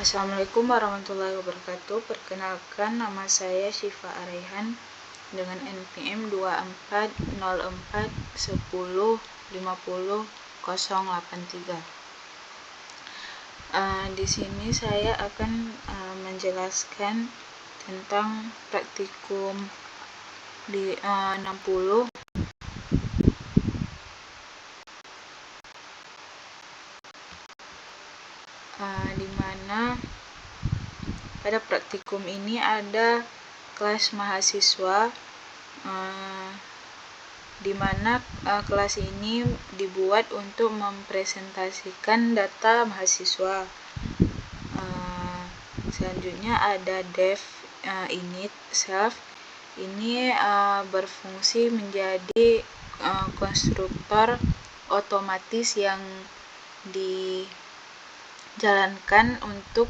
Assalamualaikum warahmatullahi wabarakatuh. Perkenalkan, nama saya Syifa Araihan dengan NPM 240410500083. Di sini saya akan menjelaskan tentang praktikum di 60 di mana pada praktikum ini ada kelas mahasiswa, di mana kelas ini dibuat untuk mempresentasikan data mahasiswa. Selanjutnya ada dev init self. Ini berfungsi menjadi konstruktor otomatis yang dijalankan untuk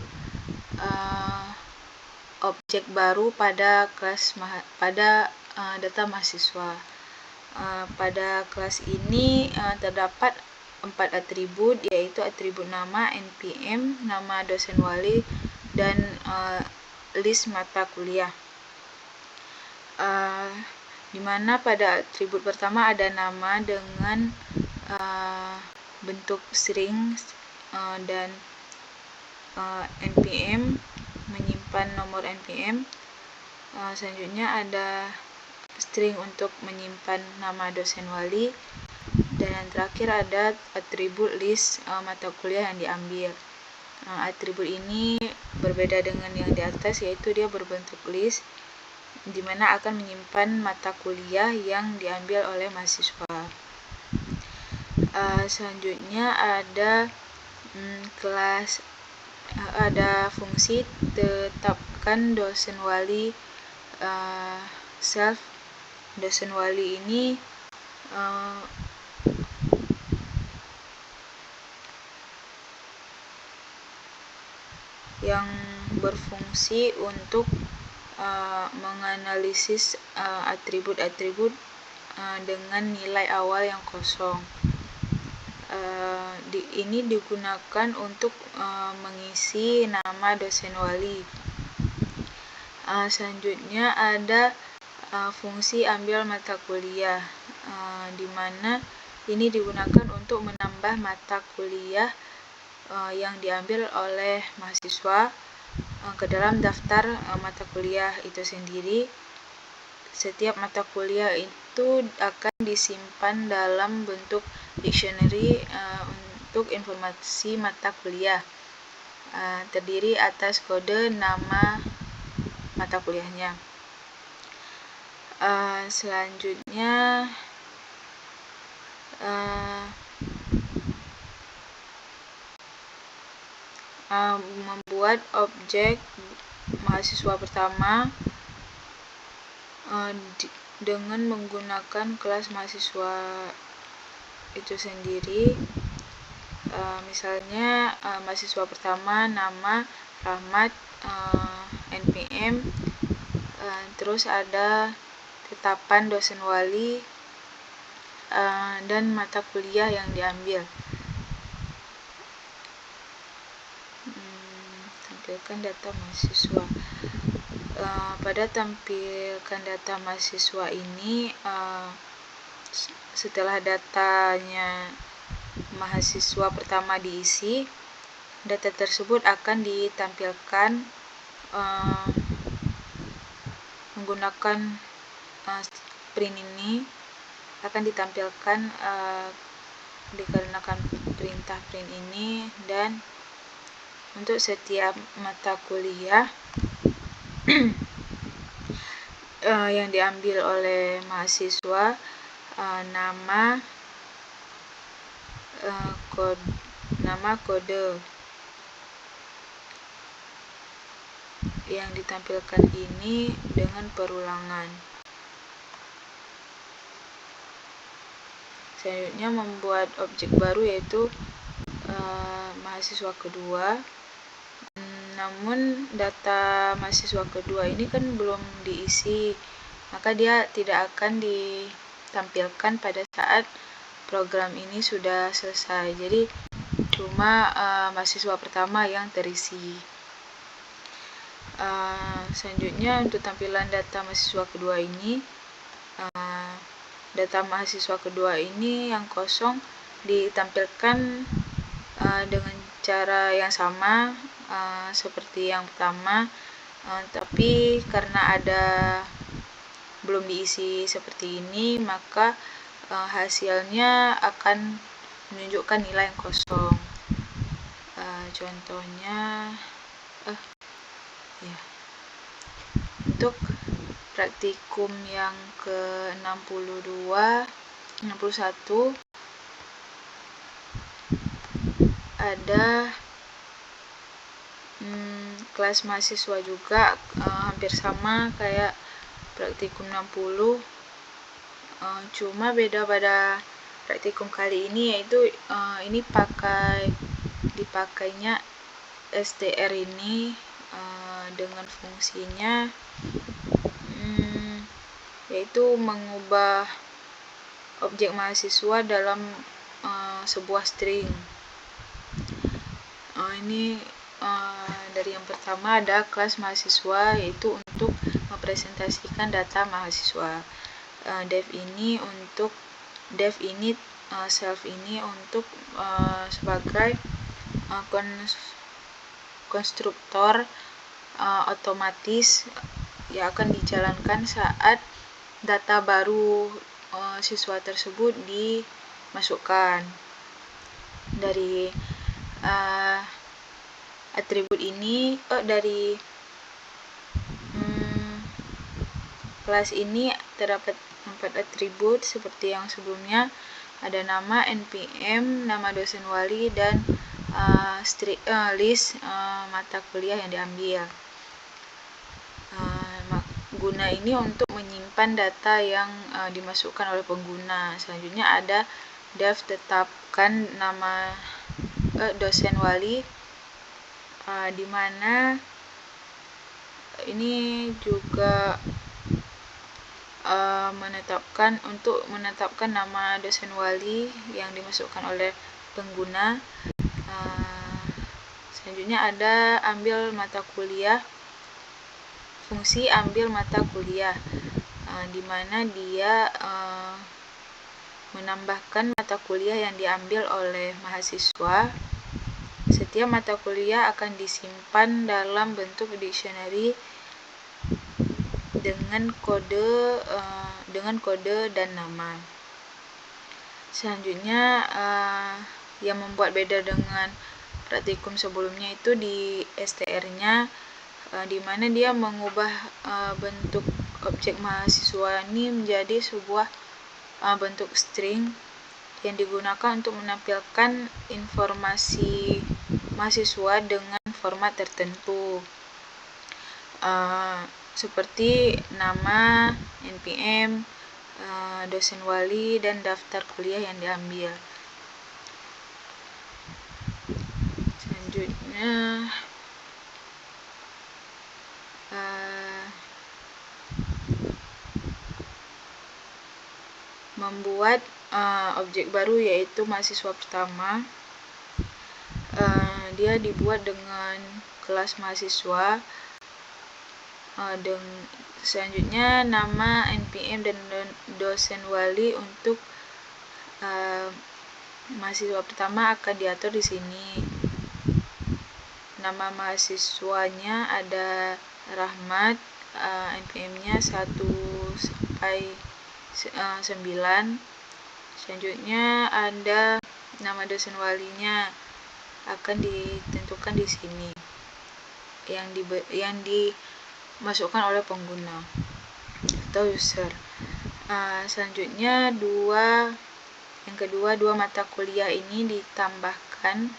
objek baru pada data mahasiswa. Pada kelas ini terdapat 4 atribut, yaitu atribut nama, NPM, nama dosen wali, dan list mata kuliah. Di mana pada atribut pertama ada nama dengan bentuk string dan NPM, menyimpan nomor NPM. Selanjutnya ada string untuk menyimpan nama dosen wali, dan yang terakhir ada atribut list mata kuliah yang diambil. Atribut ini berbeda dengan yang di atas, yaitu dia berbentuk list, di mana akan menyimpan mata kuliah yang diambil oleh mahasiswa. Selanjutnya ada ada fungsi tetapkan dosen wali self. Dosen wali ini yang berfungsi untuk menganalisis atribut-atribut dengan nilai awal yang kosong. Ini digunakan untuk mengisi nama dosen wali. Selanjutnya ada fungsi ambil mata kuliah, di mana ini digunakan untuk menambah mata kuliah yang diambil oleh mahasiswa ke dalam daftar mata kuliah itu sendiri. Setiap mata kuliah itu akan disimpan dalam bentuk dictionary untuk informasi mata kuliah, terdiri atas kode nama mata kuliahnya. Selanjutnya membuat objek mahasiswa pertama dengan menggunakan kelas mahasiswa itu sendiri. Misalnya mahasiswa pertama nama Rahmat, NPM, terus ada tetapan dosen wali dan mata kuliah yang diambil. Tampilkan data mahasiswa. Pada tampilkan data mahasiswa ini, setelah datanya mahasiswa pertama diisi, data tersebut akan ditampilkan menggunakan print ini, akan ditampilkan dikarenakan perintah print ini. Dan untuk setiap mata kuliah yang diambil oleh mahasiswa, nama, kode yang ditampilkan ini dengan perulangan. Selanjutnya membuat objek baru, yaitu mahasiswa kedua. Namun data mahasiswa kedua ini kan belum diisi, maka dia tidak akan ditampilkan pada saat program ini sudah selesai. Jadi cuma mahasiswa pertama yang terisi. Selanjutnya untuk tampilan data mahasiswa kedua ini, data mahasiswa kedua ini yang kosong ditampilkan dengan cara yang sama seperti yang pertama, tapi karena belum diisi seperti ini, maka hasilnya akan menunjukkan nilai yang kosong. Contohnya untuk praktikum yang ke-62, 61 ada kelas mahasiswa juga, hampir sama kayak praktikum 60, cuma beda pada praktikum kali ini, yaitu ini dipakainya STR ini dengan fungsinya yaitu mengubah objek mahasiswa dalam sebuah string. Ini dari yang pertama ada kelas mahasiswa, yaitu untuk mempresentasikan data mahasiswa. Dev init self ini untuk sebagai konstruktor otomatis yang akan dijalankan saat data baru siswa tersebut dimasukkan. Dari atribut ini, dari kelas ini terdapat 4 atribut seperti yang sebelumnya. Ada nama, NPM, nama dosen wali, dan list mata kuliah yang diambil. Guna ini untuk menyimpan data yang dimasukkan oleh pengguna. Selanjutnya ada dev tetapkan nama dosen wali, di mana ini juga menetapkan nama dosen wali yang dimasukkan oleh pengguna. Selanjutnya ada ambil mata kuliah, fungsi ambil mata kuliah, di mana dia menambahkan mata kuliah yang diambil oleh mahasiswa. Setiap mata kuliah akan disimpan dalam bentuk dictionary dengan kode dan nama. Selanjutnya yang membuat beda dengan praktikum sebelumnya itu di STR-nya, di mana dia mengubah bentuk objek mahasiswa ini menjadi sebuah bentuk string yang digunakan untuk menampilkan informasi mahasiswa dengan format tertentu, seperti nama, NPM, dosen wali, dan daftar kuliah yang diambil. Selanjutnya membuat objek baru, yaitu mahasiswa pertama. Dia dibuat dengan kelas mahasiswa. Selanjutnya nama, NPM, dan dosen wali untuk mahasiswa pertama akan diatur di sini. Nama mahasiswanya ada Rahmat, NPM-nya 1 sampai 9. Selanjutnya ada nama dosen walinya akan ditentukan di sini, yang dimasukkan oleh pengguna atau user. Selanjutnya yang kedua, dua mata kuliah ini ditambahkan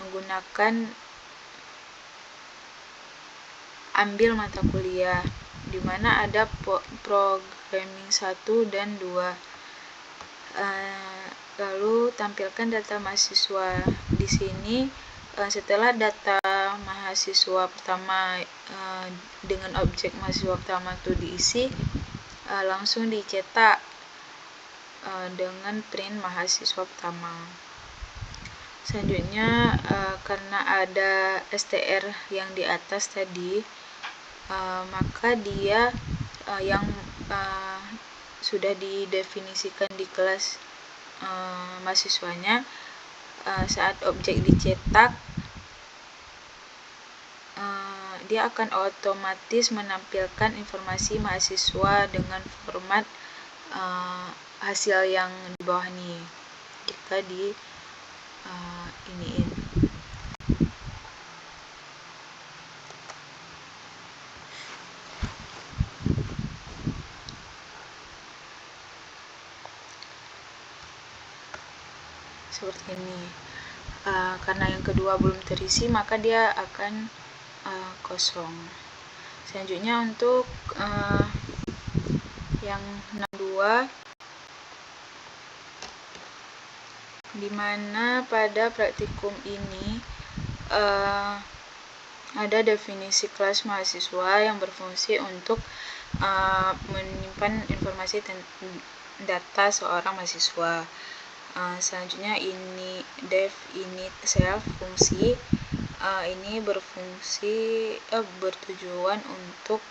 menggunakan ambil mata kuliah, di mana ada programming 1 dan 2. Lalu tampilkan data mahasiswa di sini. Setelah data mahasiswa pertama dengan objek mahasiswa pertama itu diisi, langsung dicetak dengan print mahasiswa pertama. Selanjutnya karena ada str yang di atas tadi, maka dia yang sudah didefinisikan di kelas mahasiswanya, saat objek dicetak dia akan otomatis menampilkan informasi mahasiswa dengan format hasil yang di bawah nih jika di iniin. Seperti ini. Karena yang kedua belum terisi, maka dia akan kosong. Selanjutnya untuk yang 62, dimana pada praktikum ini ada definisi kelas mahasiswa yang berfungsi untuk menyimpan informasi data seorang mahasiswa. Selanjutnya ini def init self fungsi ini bertujuan untuk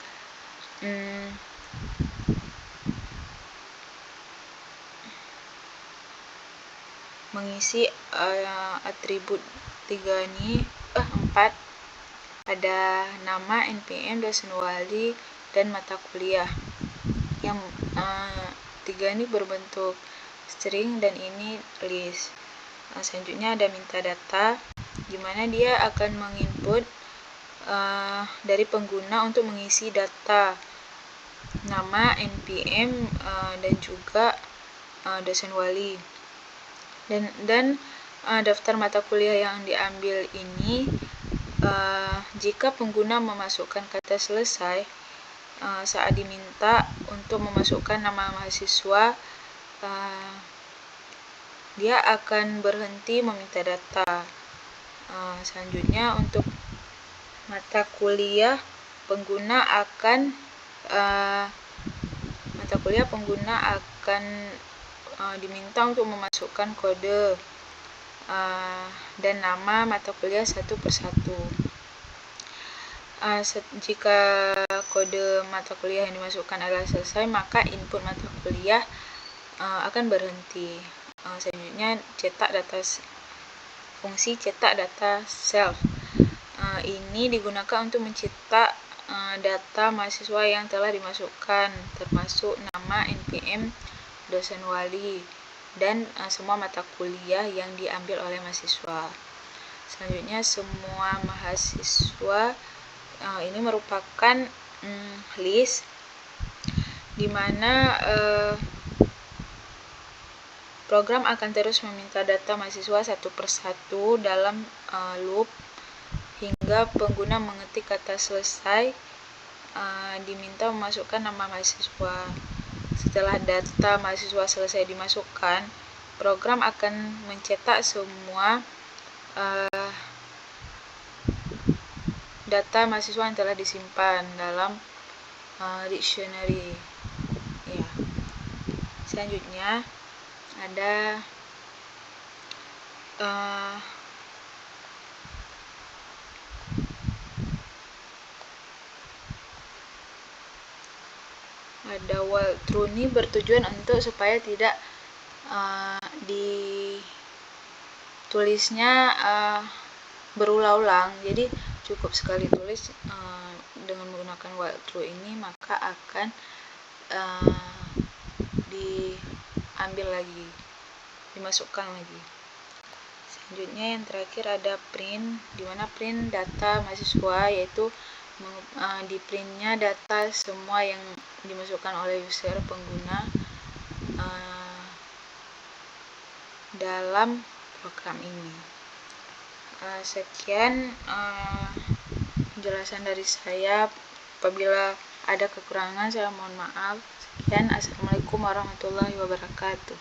mengisi atribut 4 pada nama, NPM, dosen wali, dan mata kuliah. Yang 3 ini berbentuk string dan ini list. Selanjutnya ada minta data, di mana dia akan menginput dari pengguna untuk mengisi data nama, NPM, dan juga dosen wali. Dan daftar mata kuliah yang diambil ini, jika pengguna memasukkan kata selesai saat diminta untuk memasukkan nama mahasiswa, dia akan berhenti meminta data. Selanjutnya untuk mata kuliah, pengguna akan diminta untuk memasukkan kode dan nama mata kuliah satu persatu. Jika kode mata kuliah yang dimasukkan adalah selesai, maka input mata kuliah akan berhenti. Selanjutnya fungsi cetak data self. Ini digunakan untuk mencetak data mahasiswa yang telah dimasukkan, termasuk nama, NPM, dosen wali, dan semua mata kuliah yang diambil oleh mahasiswa. Selanjutnya semua mahasiswa ini merupakan list, di mana program akan terus meminta data mahasiswa satu persatu dalam loop hingga pengguna mengetik kata selesai, diminta memasukkan nama mahasiswa. Setelah data mahasiswa selesai dimasukkan, program akan mencetak semua data mahasiswa yang telah disimpan dalam dictionary. Ya. Selanjutnya ada while true ini bertujuan untuk supaya tidak ditulisnya berulang-ulang. Jadi cukup sekali tulis dengan menggunakan while true ini, maka akan dimasukkan lagi. Selanjutnya yang terakhir ada print, di mana print data mahasiswa, yaitu di printnya data semua yang dimasukkan oleh user pengguna dalam program ini. Sekian penjelasan dari saya. Apabila ada kekurangan, saya mohon maaf. Sekian, assalamualaikum warahmatullahi wabarakatuh.